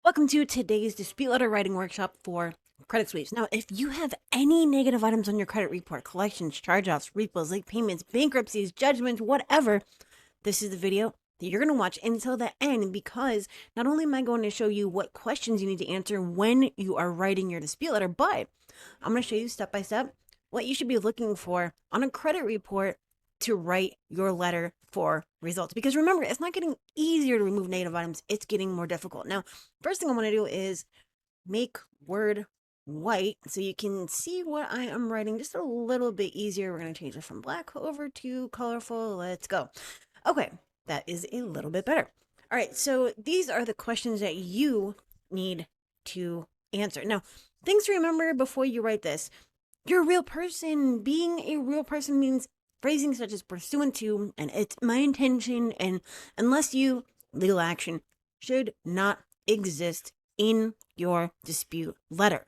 Welcome to today's dispute letter writing workshop for credit sweeps. Now, if you have any negative items on your credit report, collections, charge-offs, repos, late payments, bankruptcies, judgments, whatever, this is the video that you're going to watch until the end, because not only am I going to show you what questions you need to answer when you are writing your dispute letter, but I'm going to show you step by step what you should be looking for on a credit report to write your letter for results. Because remember, it's not getting easier to remove negative items, it's getting more difficult. Now, first thing I want to do is make Word white so you can see what I am writing just a little bit easier. We're going to change it from black over to colorful. Let's go. Okay, that is a little bit better. All right, so these are the questions that you need to answer. Now, things to remember before you write this. You're a real person. Being a real person means phrasing such as pursuant to and it's my intention and unless you legal action should not exist in your dispute letter.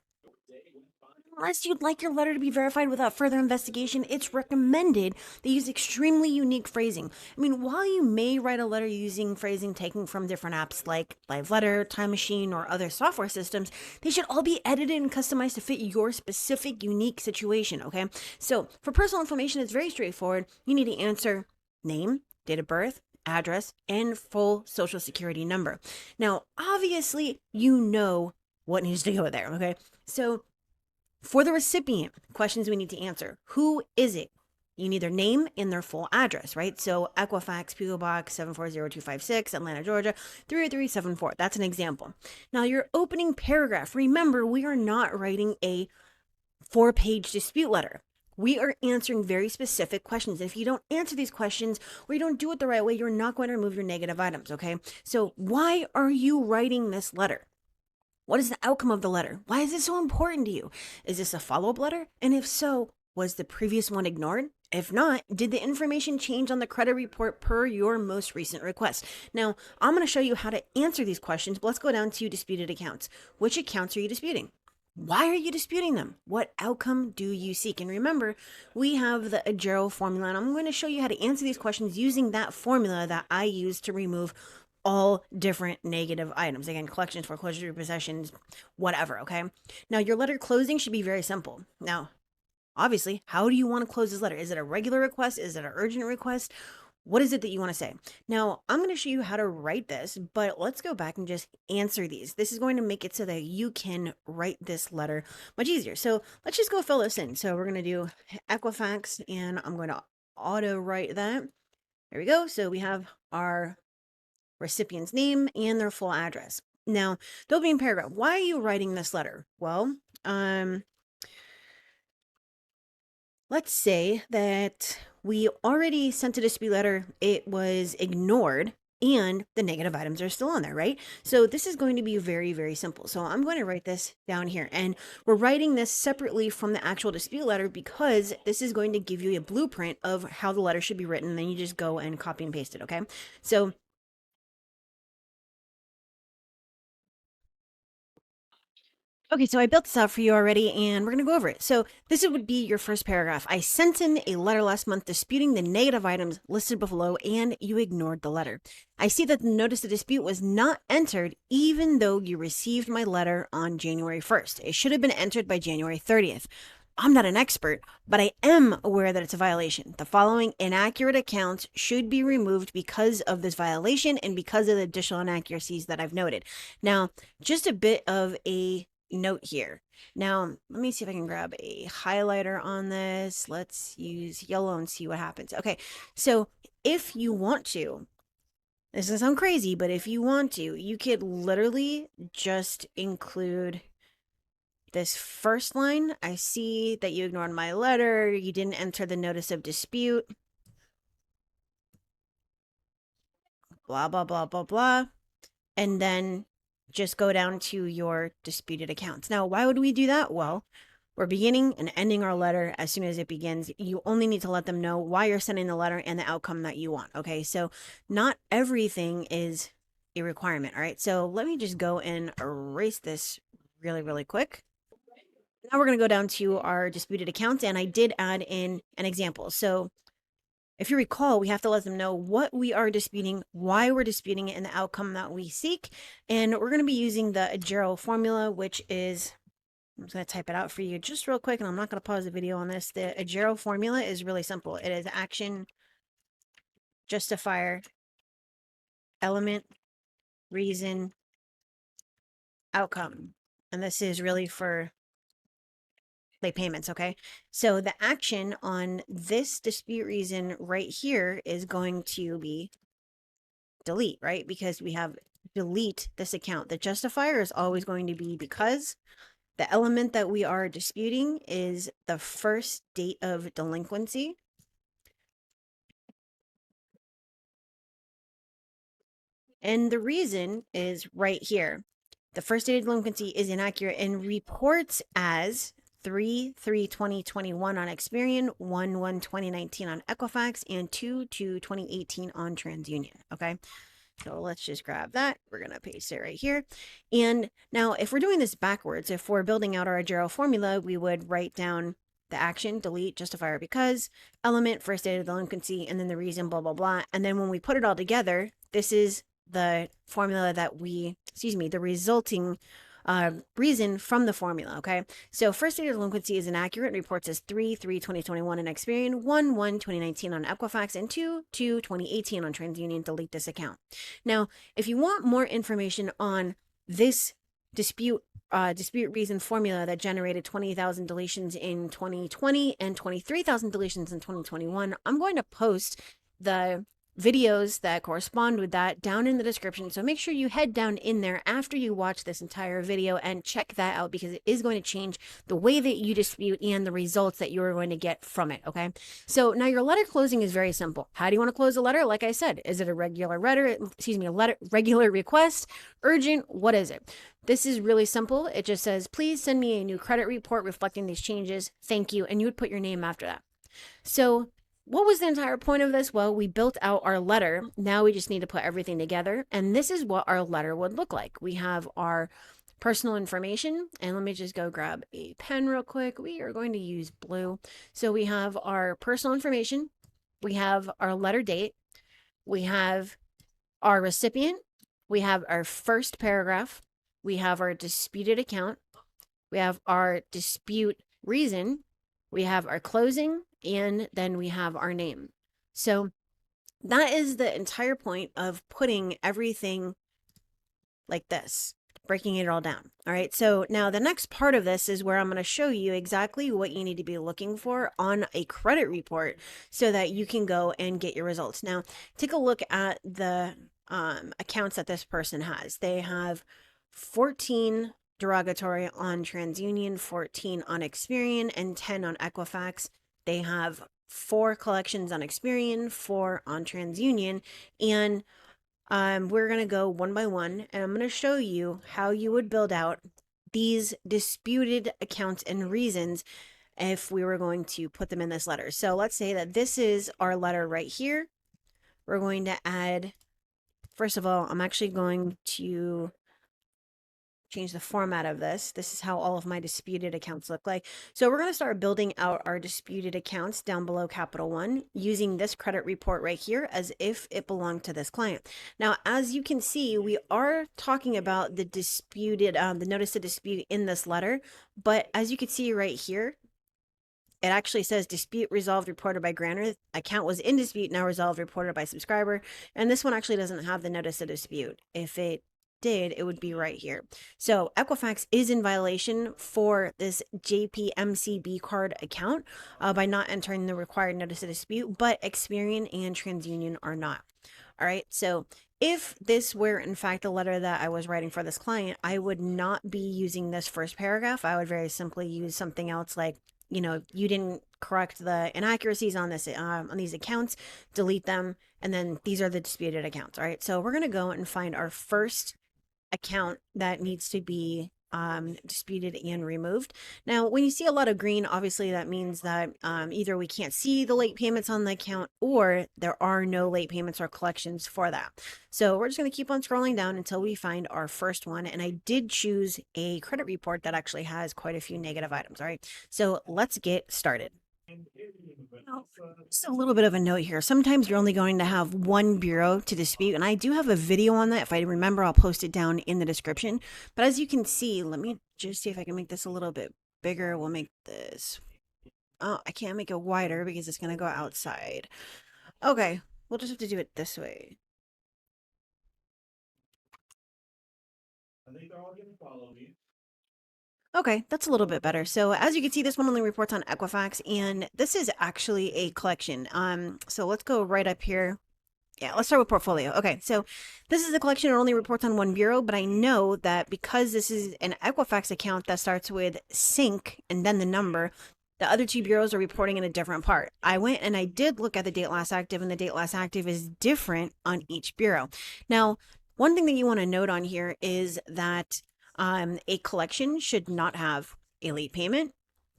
Unless you'd like your letter to be verified without further investigation, it's recommended that you use extremely unique phrasing. I mean, while you may write a letter using phrasing taken from different apps like Live Letter, Time Machine, or other software systems, they should all be edited and customized to fit your specific, unique situation, okay? So, for personal information, it's very straightforward. You need to answer name, date of birth, address, and full social security number. Now, obviously, you know what needs to go there, okay? So, for the recipient, questions we need to answer. Who is it? You need their name and their full address, right? So Equifax, PO Box 740256, Atlanta, Georgia 30374. That's an example. Now, your opening paragraph. Remember, we are not writing a 4-page dispute letter. We are answering very specific questions. If you don't answer these questions or you don't do it the right way, you're not going to remove your negative items, okay? So why are you writing this letter? What is the outcome of the letter? Why is this so important to you? Is this a follow-up letter? And if so, was the previous one ignored? If not, did the information change on the credit report per your most recent request? Now, I'm going to show you how to answer these questions, but let's go down to disputed accounts. Which accounts are you disputing? Why are you disputing them? What outcome do you seek? And remember, we have the Agero formula, and I'm going to show you how to answer these questions using that formula that I use to remove all different negative items. Again, collections, foreclosures, repossessions, whatever, okay? Now, your letter closing should be very simple. Now, obviously, how do you want to close this letter? Is it a regular request? Is it an urgent request? What is it that you want to say? Now, I'm going to show you how to write this, but let's go back and just answer these. This is going to make it so that you can write this letter much easier. So let's just go fill this in. So we're going to do Equifax, and I'm going to auto write that. There we go. So we have our recipient's name and their full address. Now, the opening paragraph. Why are you writing this letter? Well, let's say that we already sent a dispute letter, it was ignored, and the negative items are still on there, right? So this is going to be very, very simple. So I'm going to write this down here, and we're writing this separately from the actual dispute letter because this is going to give you a blueprint of how the letter should be written, and then you just go and copy and paste it, okay? So okay, so I built this out for you already, and we're going to go over it. So this would be your first paragraph. I sent in a letter last month disputing the negative items listed below, and you ignored the letter. I see that the notice of dispute was not entered, even though you received my letter on January 1st. It should have been entered by January 30th. I'm not an expert, but I am aware that it's a violation. The following inaccurate accounts should be removed because of this violation and because of the additional inaccuracies that I've noted. Now, just a bit of a note here. Now, let me see if I can grab a highlighter on this. Let's use yellow and see what happens. Okay, so if you want to, this doesn't sound crazy, but if you want to, you could literally just include this first line. I see that you ignored my letter. You didn't enter the notice of dispute. Blah, blah, blah, blah, blah. And then just go down to your disputed accounts. Now, why would we do that? Well, we're beginning and ending our letter as soon as it begins. You only need to let them know why you're sending the letter and the outcome that you want, okay? So not everything is a requirement, all right? So let me just go and erase this really, really quick. Now we're going to go down to our disputed accounts, and I did add in an example. So if you recall, we have to let them know what we are disputing, why we're disputing it, and the outcome that we seek. And we're going to be using the Agero formula, which is, I'm just going to type it out for you just real quick, and I'm not going to pause the video on this. The Agero formula is really simple. It is action, justifier, element, reason, outcome. And this is really for late payments, okay? So the action on this dispute reason right here is going to be delete, right? Because we have delete this account. The justifier is always going to be because. The element that we are disputing is the first date of delinquency. And the reason is right here. The first date of delinquency is inaccurate and reports as 3/3/2021 on Experian, 1/1/2019 on Equifax, and 2/2/2018 on TransUnion. Okay. So let's just grab that. We're going to paste it right here. And now if we're doing this backwards, if we're building out our Agero formula, we would write down the action, delete, justifier because, element, first date of delinquency, and then the reason, blah, blah, blah. And then when we put it all together, this is the formula that the resulting reason from the formula, okay? So first date of delinquency is inaccurate. Reports as 3/3/2021 on Experian, 1/1/2019 on Equifax, and 2/2/2018 on TransUnion. Delete this account. Now, if you want more information on this dispute reason formula that generated 20,000 deletions in 2020 and 23,000 deletions in 2021, I'm going to post the videos that correspond with that down in the description. So make sure you head down in there after you watch this entire video and check that out, because it is going to change the way that you dispute and the results that you're going to get from it. Okay. So now your letter closing is very simple. How do you want to close a letter? Like I said, is it a regular regular request, urgent? What is it? This is really simple. It just says, please send me a new credit report reflecting these changes. Thank you. And you would put your name after that. So what was the entire point of this? Well, we built out our letter. Now we just need to put everything together. And this is what our letter would look like. We have our personal information. And let me just go grab a pen real quick. We are going to use blue. So we have our personal information. We have our letter date. We have our recipient. We have our first paragraph. We have our disputed account. We have our dispute reason. We have our closing, and then we have our name. So that is the entire point of putting everything like this, breaking it all down. All right. So now the next part of this is where I'm going to show you exactly what you need to be looking for on a credit report so that you can go and get your results. Now, take a look at the accounts that this person has. They have 14 derogatory on TransUnion, 14 on Experian, and 10 on Equifax. They have 4 collections on Experian, 4 on TransUnion, and we're going to go one by one, and I'm going to show you how you would build out these disputed accounts and reasons if we were going to put them in this letter. So let's say that this is our letter right here. We're going to add, first of all, I'm actually going to change the format of this. This is how all of my disputed accounts look like. So we're going to start building out our disputed accounts down below Capital One using this credit report right here as if it belonged to this client. Now, as you can see, we are talking about the disputed, the notice of dispute in this letter, but as you can see right here, it actually says dispute resolved reported by grantor. Account was in dispute, now resolved reported by subscriber. And this one actually doesn't have the notice of dispute. If it did, it would be right here. So Equifax is in violation for this JPMCB card account by not entering the required notice of dispute, but Experian and TransUnion are not. All right. So if this were in fact a letter that I was writing for this client, I would not be using this first paragraph. I would very simply use something else like, you know, you didn't correct the inaccuracies on this on these accounts, delete them, and then these are the disputed accounts. All right. So we're going to go and find our first account that needs to be disputed and removed. Now, when you see a lot of green, obviously that means that either we can't see the late payments on the account or there are no late payments or collections for that. So we're just going to keep on scrolling down until we find our first one. And I did choose a credit report that actually has quite a few negative items. All right, so let's get started. Now, just a little bit of a note here. Sometimes you're only going to have one bureau to dispute, and I do have a video on that. If I remember, I'll post it down in the description. But as you can see, let me just see if I can make this a little bit bigger. We'll make this... Oh, I can't make it wider because it's going to go outside. Okay, we'll just have to do it this way. I think they're all going to follow me. Okay, that's a little bit better. So as you can see, this one only reports on Equifax, and this is actually a collection. So let's go right up here. Yeah, let's start with portfolio. Okay, so this is a collection. It only reports on one bureau, but I know that because this is an Equifax account that starts with sync and then the number, the other two bureaus are reporting in a different part. I went and I did look at the date last active, and the date last active is different on each bureau. Now, one thing that you want to note on here is that a collection should not have a late payment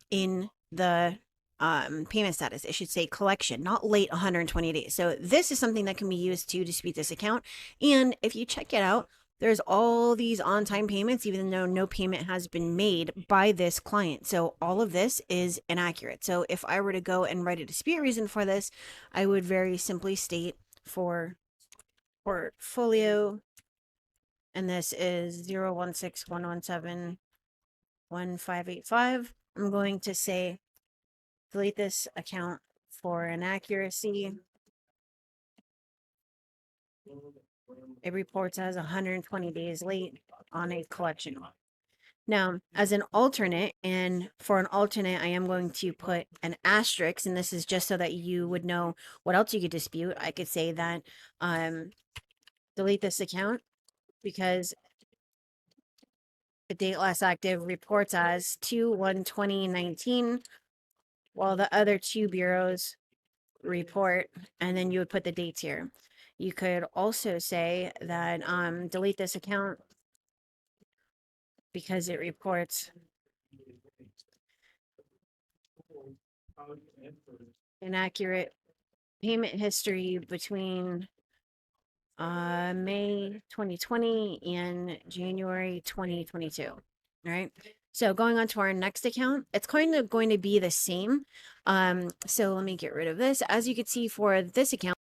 in the payment status. It should say collection, not late 120 days. So this is something that can be used to dispute this account. And if you check it out, there's all these on-time payments, even though no payment has been made by this client. So all of this is inaccurate. So if I were to go and write a dispute reason for this, I would very simply state for portfolio, and this is 01611711585. I'm going to say delete this account for inaccuracy. It reports as 120 days late on a collection. Now, as an alternate, and for an alternate, I am going to put an asterisk, and this is just so that you would know what else you could dispute. I could say that delete this account because the date last active reports as 2/1/2019, while the other two bureaus report, and then you would put the dates here. You could also say that delete this account because it reports inaccurate payment history between May 2020 and January 2022. All right. So going on to our next account, it's kind of going to be the same. So let me get rid of this. As you can see for this account,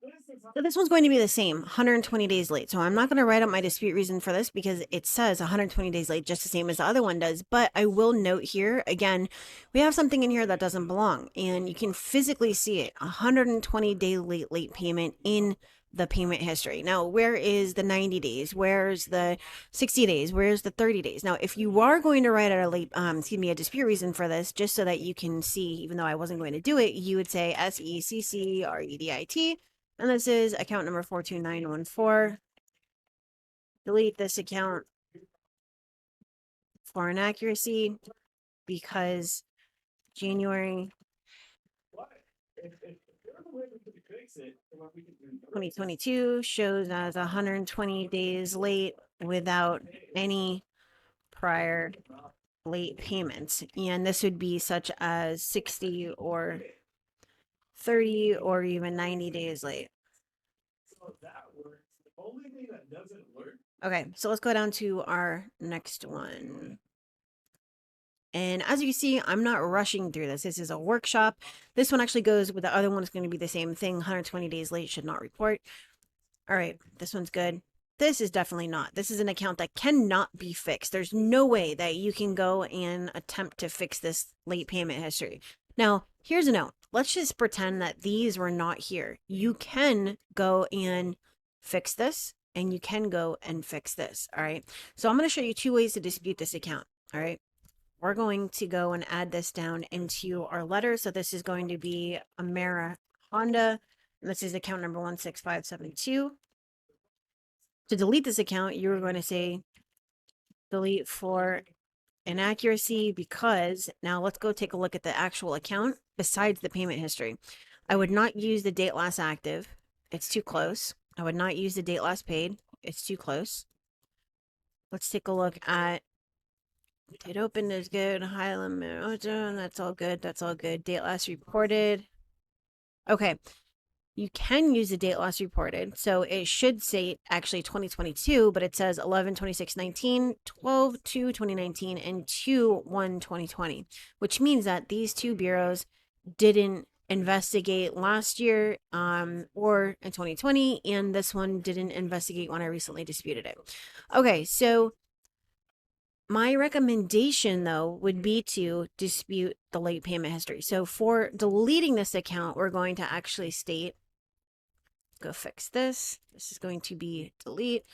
so this one's going to be the same, 120 days late. So I'm not going to write up my dispute reason for this because it says 120 days late, just the same as the other one does. But I will note here, again, we have something in here that doesn't belong, and you can physically see it, 120-day late payment in the payment history. Now, where is the 90 days? Where's the 60 days? Where's the 30 days? Now, if you are going to write out a late, a dispute reason for this, just so that you can see, even though I wasn't going to do it, you would say SECCREDIT, and this is account number 42914. Delete this account for inaccuracy because January 2022 shows as 120 days late without any prior late payments. And this would be such as 60 or 30 or even 90 days late. So that works. The only thing that doesn't work. Okay, so let's go down to our next one. And as you can see, I'm not rushing through this. This is a workshop. This one actually goes with the other one. It's going to be the same thing. 120 days late, should not report. All right, this one's good. This is definitely not. This is an account that cannot be fixed. There's no way that you can go and attempt to fix this late payment history. Now, here's a note. Let's just pretend that these were not here. You can go and fix this, and you can go and fix this. All right. So I'm going to show you two ways to dispute this account. All right. We're going to go and add this down into our letter. So this is going to be Amera Honda. And this is account number 16572. To delete this account, you're going to say delete for inaccuracy because now let's go take a look at the actual account besides the payment history. I would not use the date last active. It's too close. I would not use the date last paid. It's too close. Let's take a look at date open is good. High limit. That's all good. That's all good. Date last reported. Okay. You can use the date last reported. So it should say actually 2022, but it says 11/26/19, 12/2/2019, and 2/1/2020, which means that these two bureaus didn't investigate last year or in 2020, and this one didn't investigate when I recently disputed it. Okay, so my recommendation though would be to dispute the late payment history. So for deleting this account, we're going to actually state, go fix this. This is going to be delete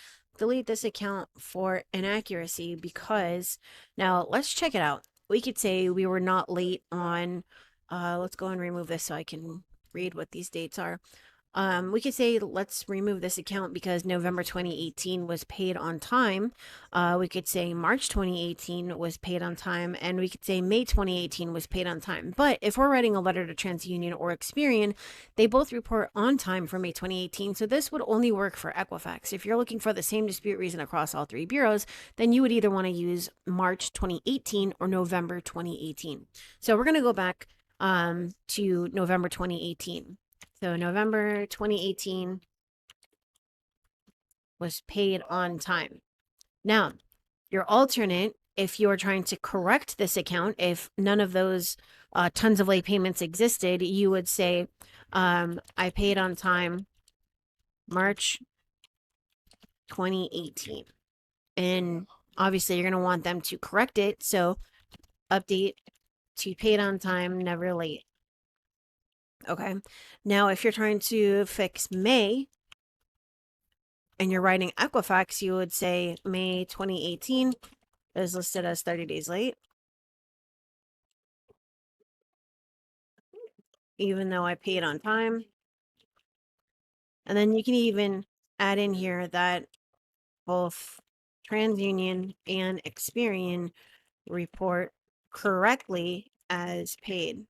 this account for inaccuracy, because now let's check it out. We could say we were not late on, let's go and remove this so I can read what these dates are. We could say let's remove this account because November 2018 was paid on time. We could say March 2018 was paid on time, and we could say May 2018 was paid on time. But if we're writing a letter to TransUnion or Experian, they both report on time for May 2018, so this would only work for Equifax. If you're looking for the same dispute reason across all three bureaus, then you would either want to use March 2018 or November 2018. So we're going to go back to November 2018. So November 2018 was paid on time. Now, your alternate, if you're trying to correct this account, if none of those tons of late payments existed, you would say, I paid on time March 2018. And obviously, you're going to want them to correct it. So update to paid on time, never late. Okay. Now, if you're trying to fix May and you're writing Equifax, you would say May 2018 is listed as 30 days late, even though I paid on time. And then you can even add in here that both TransUnion and Experian report correctly as paid.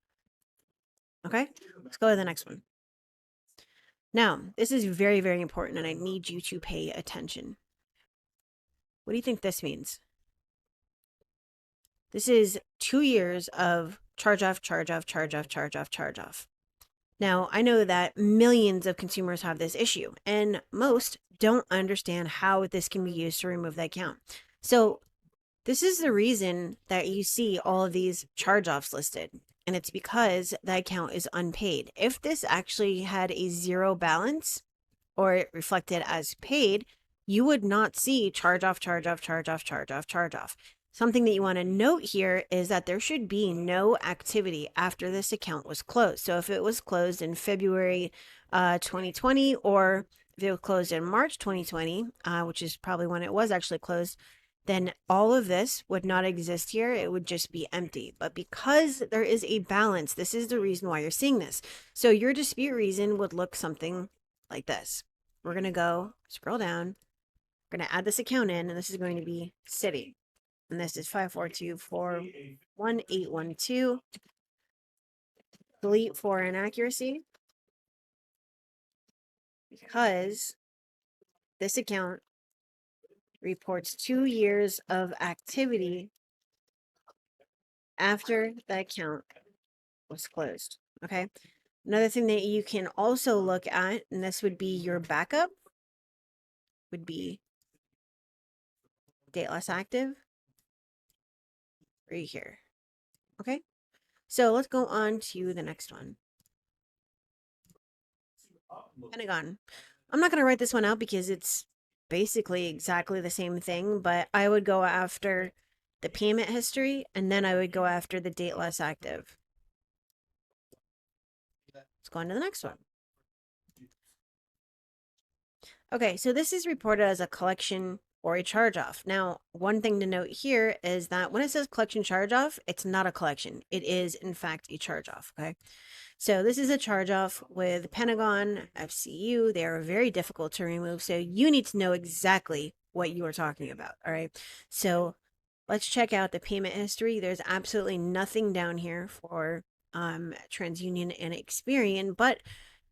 Okay, let's go to the next one. Now, this is very, very important, and I need you to pay attention. What do you think this means? This is 2 years of charge off, charge off, charge off, charge off, charge off. Now, I know that millions of consumers have this issue, and most don't understand how this can be used to remove the account. So this is the reason that you see all of these charge offs listed. And it's because the account is unpaid. If this actually had a zero balance or it reflected as paid, you would not see charge off, charge off, charge off, charge off, charge off. Something that you want to note here is that there should be no activity after this account was closed. So if it was closed in February 2020, or if it was closed in March 2020, which is probably when it was actually closed, then all of this would not exist here. It would just be empty. But because there is a balance, this is the reason why you're seeing this. So your dispute reason would look something like this. We're going to go scroll down. We're going to add this account in, and this is going to be city. And this is 542411812. Delete for inaccuracy, because this account reports 2 years of activity after the account was closed. Okay. Another thing that you can also look at, and this would be your backup, would be date less active right here. Okay. So let's go on to the next one. Pentagon. I'm not going to write this one out because it's basically exactly the same thing, but I would go after the payment history, and then I would go after the date less active. Let's go on to the next one. Okay, so this is reported as a collection or a charge-off. Now, one thing to note here is that when it says collection charge-off, it's not a collection. It is, in fact, a charge-off, okay? So this is a charge-off with Pentagon, FCU. They are very difficult to remove, so you need to know exactly what you are talking about, all right? So let's check out the payment history. There's absolutely nothing down here for TransUnion and Experian, but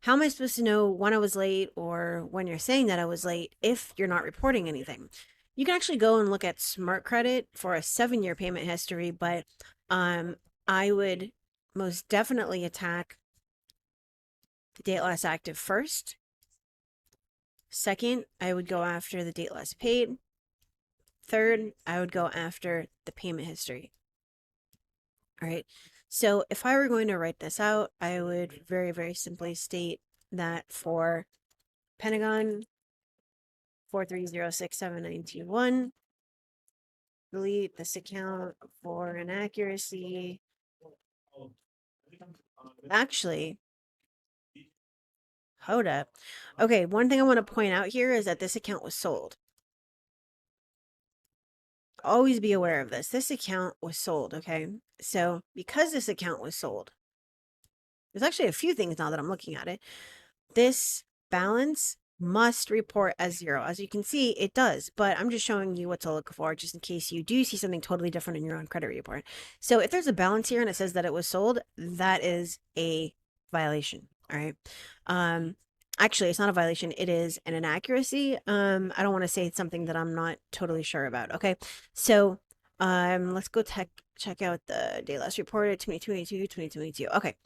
how am I supposed to know when I was late or when you're saying that I was late if you're not reporting anything? You can actually go and look at Smart Credit for a 7-year payment history, but I would most definitely attack the date less active first. Second, I would go after the date less paid. Third, I would go after the payment history. All right. So if I were going to write this out, I would very, very simply state that for Pentagon 4306791, delete this account for inaccuracy. Actually, hold up. Okay, one thing I want to point out here is that this account was sold. Always be aware of this. This account was sold, okay? So because this account was sold, there's actually a few things now that I'm looking at it. This balance must report as 0. As you can see, it does, but I'm just showing you what to look for just in case you do see something totally different in your own credit report. So if there's a balance here and it says that it was sold, that is a violation, all right? Actually, it's not a violation. It is an inaccuracy. I don't want to say it's something that I'm not totally sure about, okay? So let's go check out the day last reported, 2022, 2022. Okay.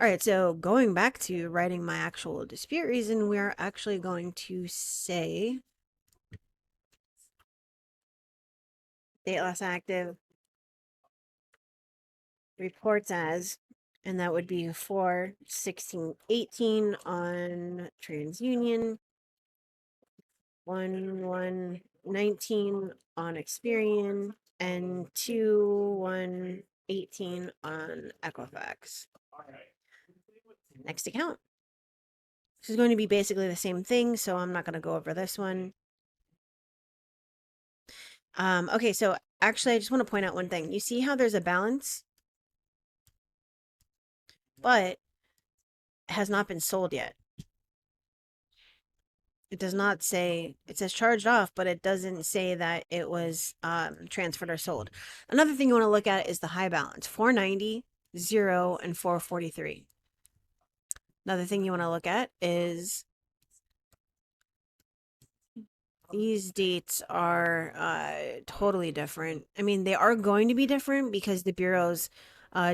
All right, so going back to writing my actual dispute reason, we're actually going to say date last active reports as, and that would be 4/16/18 on TransUnion, 1/1/19 on Experian, and 2/1/18 on Equifax. Next account. This is going to be basically the same thing, so I'm not going to go over this one. Okay, so actually, I just want to point out one thing. You see how there's a balance, but it has not been sold yet. It does not say, it says charged off, but it doesn't say that it was transferred or sold. Another thing you want to look at is the high balance, 490, 0, and 443. Another thing you want to look at is these dates are totally different. I mean, they are going to be different because the bureaus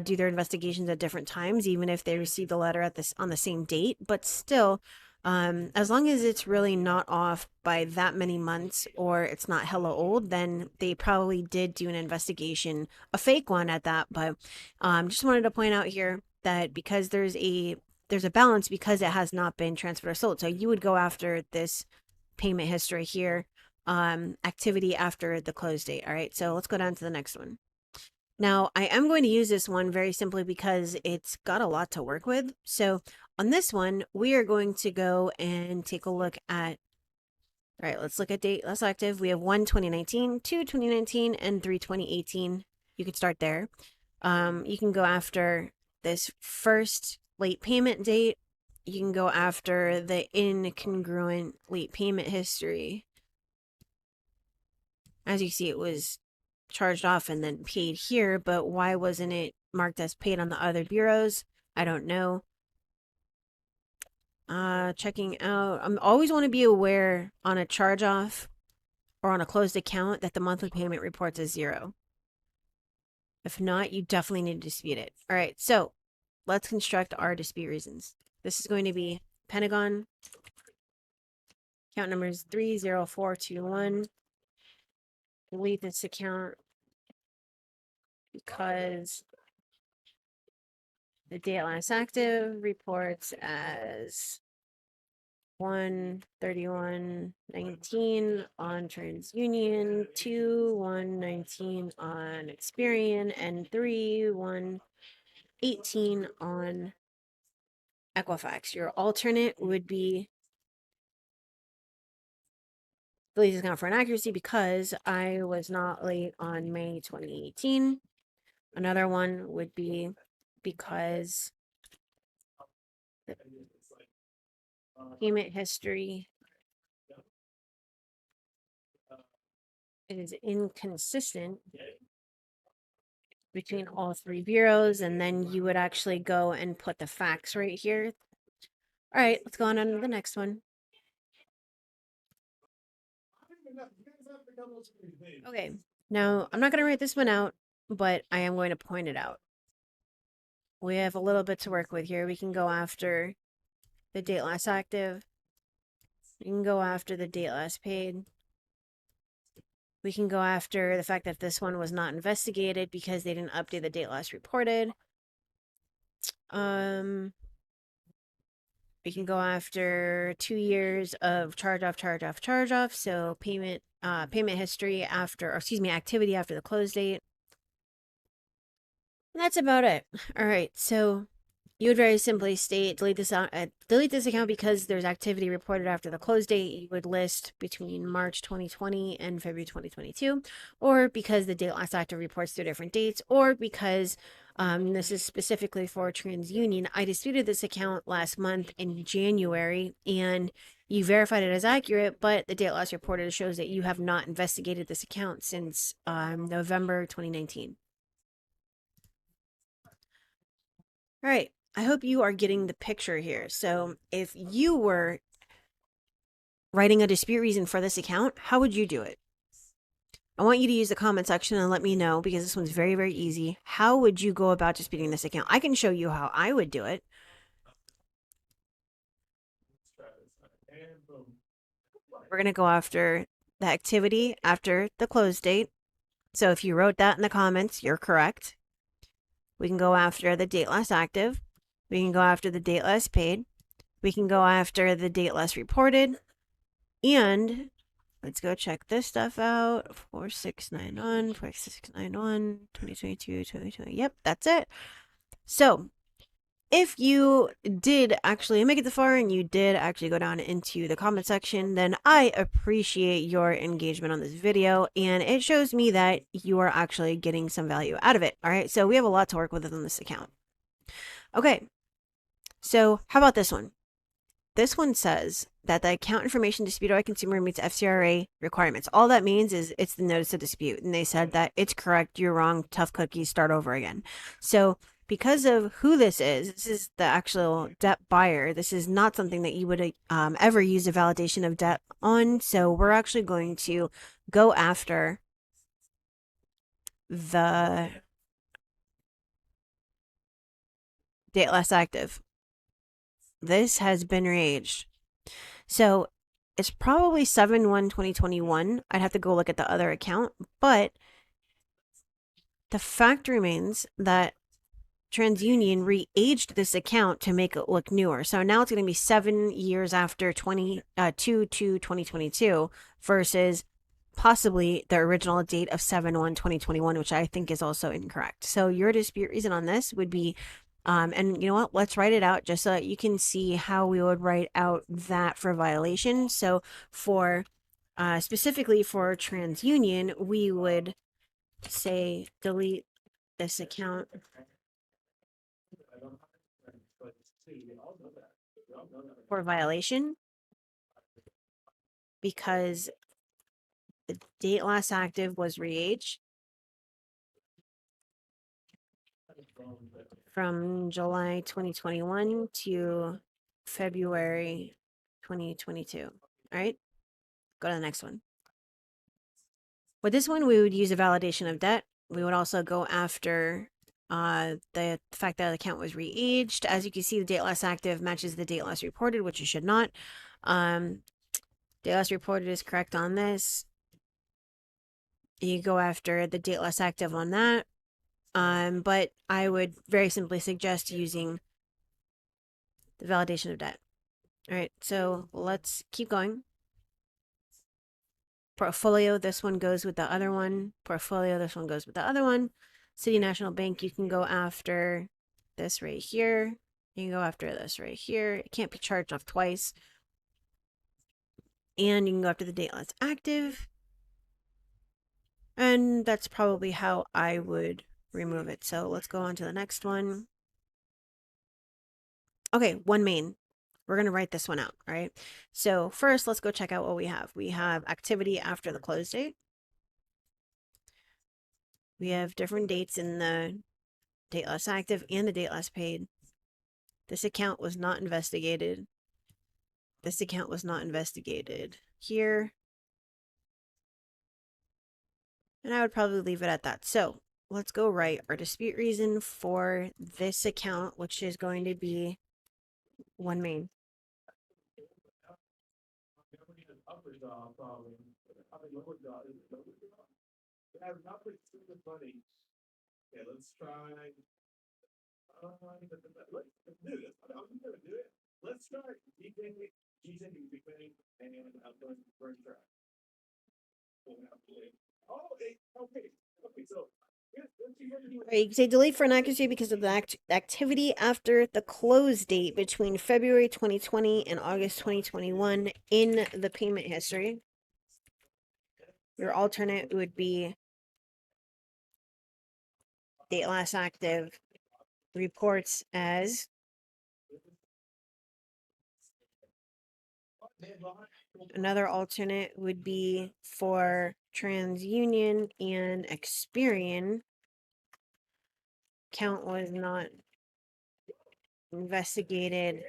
do their investigations at different times, even if they receive the letter at this on the same date. But still, as long as it's really not off by that many months or it's not hella old, then they probably did do an investigation, a fake one at that. But just wanted to point out here that because there's a balance because it has not been transferred or sold. So you would go after this payment history here, activity after the close date. All right, so let's go down to the next one. Now, I am going to use this one very simply because it's got a lot to work with. So on this one, we are going to go and take a look at, all right, let's look at date less active. We have 1/2019, 2/2019, and 3/2018. You could start there. You can go after this first late payment date. You can go after the incongruent late payment history. As you see, it was charged off and then paid here, but why wasn't it marked as paid on the other bureaus? I don't know. Checking out. I always want to be aware on a charge off or on a closed account that the monthly payment reports as 0. If not, you definitely need to dispute it. All right, so let's construct our dispute reasons. This is going to be Pentagon. Account number is 30421. Delete this account because the date last active reports as 1/31/19 on TransUnion, 2/1/19 on Experian, and 3/1/18 on Equifax. Your alternate would be delete this account for inaccuracy because I was not late on May 2018. Another one would be because the payment history is inconsistent between all 3 bureaus, and then you would actually go and put the facts right here. All right, let's go on to the next one. Okay, now I'm not going to write this one out, but I am going to point it out. We have a little bit to work with here. We can go after the date last active. We can go after the date last paid. We can go after the fact that this one was not investigated because they didn't update the date last reported. We can go after 2 years of charge off. So payment history after, or excuse me, activity after the close date. And that's about it. All right. So you would very simply state delete this account because there's activity reported after the close date. You would list between March 2020 and February 2022, or because the date last active reports through different dates, or because this is specifically for TransUnion. I disputed this account last month in January, and you verified it as accurate, but the date last reported shows that you have not investigated this account since November 2019. All right. I hope you are getting the picture here. So if you were writing a dispute reason for this account, how would you do it? I want you to use the comment section and let me know, because this one's very, very easy. How would you go about disputing this account? I can show you how I would do it. We're going to go after the activity after the close date. So if you wrote that in the comments, you're correct. We can go after the date last active. We can go after the date last paid. We can go after the date last reported. And let's go check this stuff out. 4691, 4691, 2022, 2020. Yep, that's it. So if you did actually make it this far and you did actually go down into the comment section, then I appreciate your engagement on this video, and it shows me that you are actually getting some value out of it. All right, so we have a lot to work with on this account. Okay, so how about this one? This one says that the account information disputed by consumer meets FCRA requirements. All that means is it's the notice of dispute. And they said that it's correct, you're wrong, tough cookies, start over again. So because of who this is the actual debt buyer. This is not something that you would ever use a validation of debt on. So we're actually going to go after the date less active. This has been re-aged. So it's probably 7/1/2021. I'd have to go look at the other account, but the fact remains that TransUnion re-aged this account to make it look newer. So now it's going to be 7 years after 2022 versus possibly the original date of 7/1/2021, which I think is also incorrect. So your dispute reason on this would be, and you know what, let's write it out just so that you can see how we would write out that for violation. So for specifically for TransUnion, we would say delete this account for violation because the date last active was re-aged from July 2021 to February 2022. All right, go to the next one. With this one, we would use a validation of debt. We would also go after the fact that the account was re-aged. As you can see, the date last active matches the date last reported, which it should not. Date last reported is correct on this. You go after the date last active on that. But I would very simply suggest using the validation of debt. All right, so let's keep going. Portfolio, this one goes with the other one. Portfolio, this one goes with the other one. City National Bank, you can go after this right here. You can go after this right here. It can't be charged off twice. And you can go after the date last active. And that's probably how I would remove it. So let's go on to the next one. Okay, one main. We're going to write this one out, all right? So first, let's go check out what we have. We have activity after the close date. We have different dates in the date last active and the date last paid. This account was not investigated. This account was not investigated here. And I would probably leave it at that. So let's go write our dispute reason for this account, which is going to be one main. Okay, let's try. Let's do this. I'm gonna do it. Let's start decaying, decaying, and burn track. Oh, okay. Okay, so Right, you can say delete for inaccuracy because of the activity after the close date between February 2020 and August 2021 in the payment history. Your alternate would be date last active reports as. Another alternate would be for TransUnion and Experian. Count was not investigated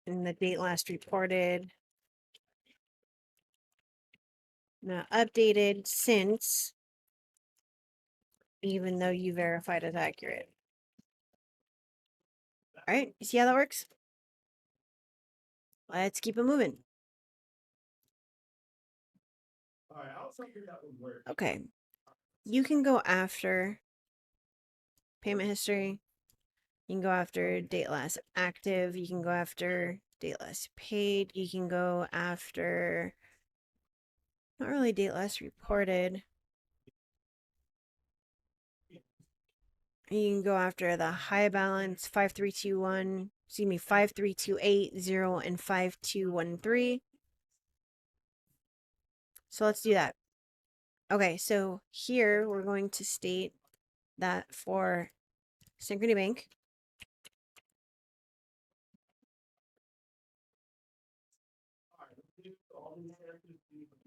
in the date last reported. Not updated since, even though you verified as accurate. All right, you see how that works? Let's keep it moving. Okay, you can go after payment history. You can go after date last active. You can go after date last paid. You can go after, not really date last reported. You can go after the high balance 5321, 53280 and 5213. So let's do that. Okay, so here we're going to state that for Synchrony Bank,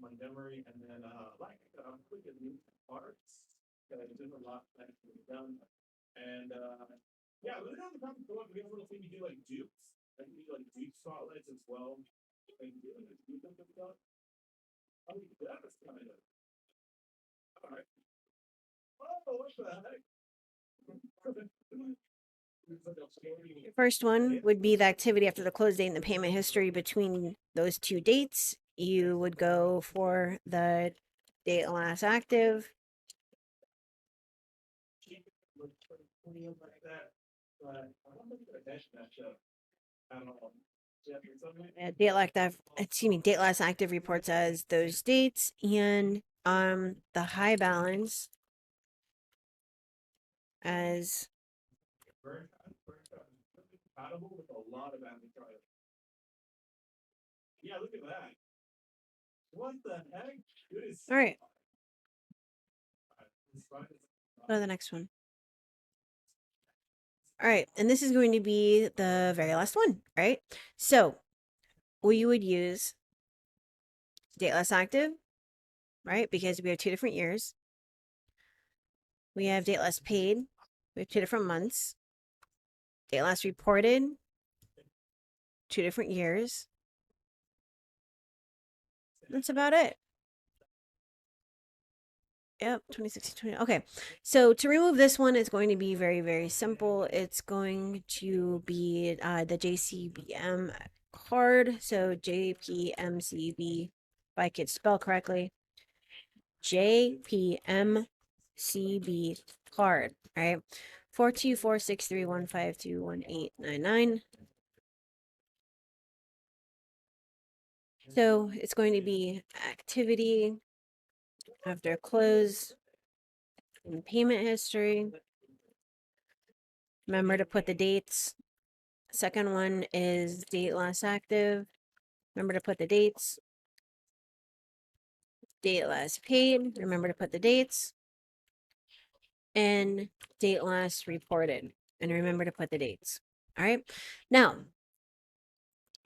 Montgomery, and then quick at new parts. There's a lot that can be done, and yeah, we don't have to go up. We have a little thing you do like dupes, like you do like dupe spotlights as well. Like you do like dupe and stuff. Oh, that's kind of all right. Oh, what the heck? your first one would be the activity after the close date and the payment history between those two dates. You would go for the date last active. Date last active, date last active reports as those dates, and the high balance as compatible with a lot of advertising. Yeah, look at that. What the heck? all right. Go to the next one. All right, and this is going to be the very last one, right? So we would use date last active, right? Because we have two different years. We have date last paid. We have two different months. Date last reported, two different years. That's about it. Yep, 2016, 20. Okay, so to remove this one, it's going to be very, very simple. It's going to be the JCBM card. So JPMCB, if I could spell correctly, JPMCB card, right? 4246315218899. So it's going to be activity after close and payment history. Remember to put the dates. Second one is date last active. Remember to put the dates. Date last paid. Remember to put the dates. And date last reported. And remember to put the dates. All right. Now,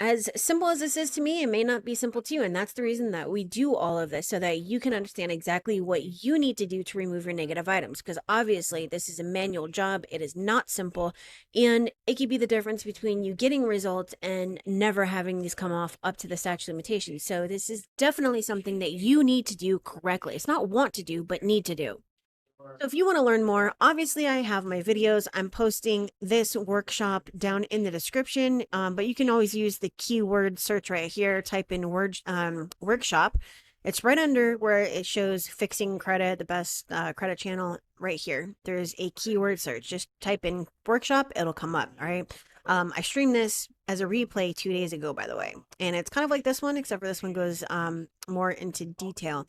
as simple as this is to me, it may not be simple to you. And that's the reason that we do all of this, so that you can understand exactly what you need to do to remove your negative items. Because obviously this is a manual job. It is not simple. And it could be the difference between you getting results and never having these come off up to the statute of limitations. So this is definitely something that you need to do correctly. It's not want to do, but need to do. So if you want to learn more, obviously I have my videos. I'm posting this workshop down in the description, but you can always use the keyword search right here. Type in workshop. It's right under where it shows fixing credit, the best credit channel right here, there's a keyword search. Just type in workshop, it'll come up. All right. I streamed this as a replay 2 days ago, by the way, and it's kind of like this one, except for this one goes more into detail.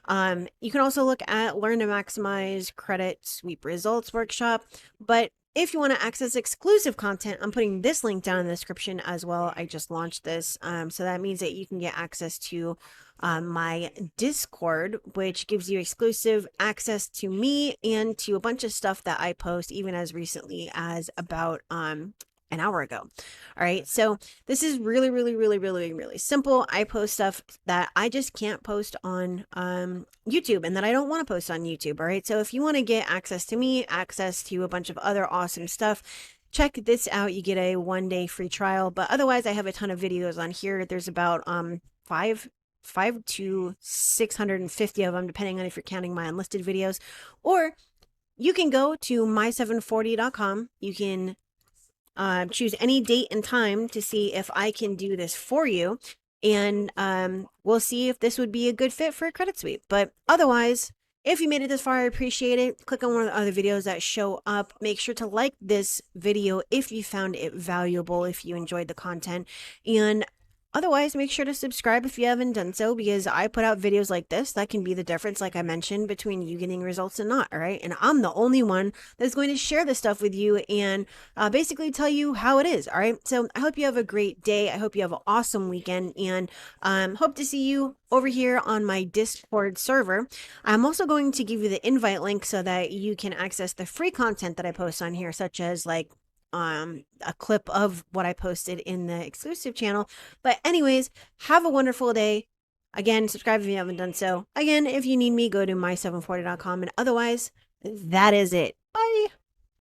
You can also look at Learn to Maximize Credit Sweep Results workshop, but if you want to access exclusive content, I'm putting this link down in the description as well. I just launched this. So that means that you can get access to my Discord, which gives you exclusive access to me and to a bunch of stuff that I post, even as recently as about an hour ago. All right. So this is really, really, really, really, really simple. I post stuff that I just can't post on YouTube and that I don't want to post on YouTube. All right. So if you want to get access to me, access to a bunch of other awesome stuff, check this out. You get a 1-day free trial, but otherwise I have a ton of videos on here. There's about five to 650 of them, depending on if you're counting my unlisted videos. Or you can go to my740.com. You can choose any date and time to see if I can do this for you. And we'll see if this would be a good fit for a credit sweep. But otherwise, if you made it this far, I appreciate it. Click on one of the other videos that show up. Make sure to like this video if you found it valuable, if you enjoyed the content. And otherwise, make sure to subscribe if you haven't done so, because I put out videos like this that can be the difference, like I mentioned, between you getting results and not. All right. And I'm the only one that's going to share this stuff with you and basically tell you how it is. All right. So I hope you have a great day. I hope you have an awesome weekend, and hope to see you over here on my Discord server. I'm also going to give you the invite link so that you can access the free content that I post on here, such as like a clip of what I posted in the exclusive channel. But anyways, have a wonderful day. Again, subscribe if you haven't done so. Again, if you need me, go to my740.com. And otherwise, that is it. Bye.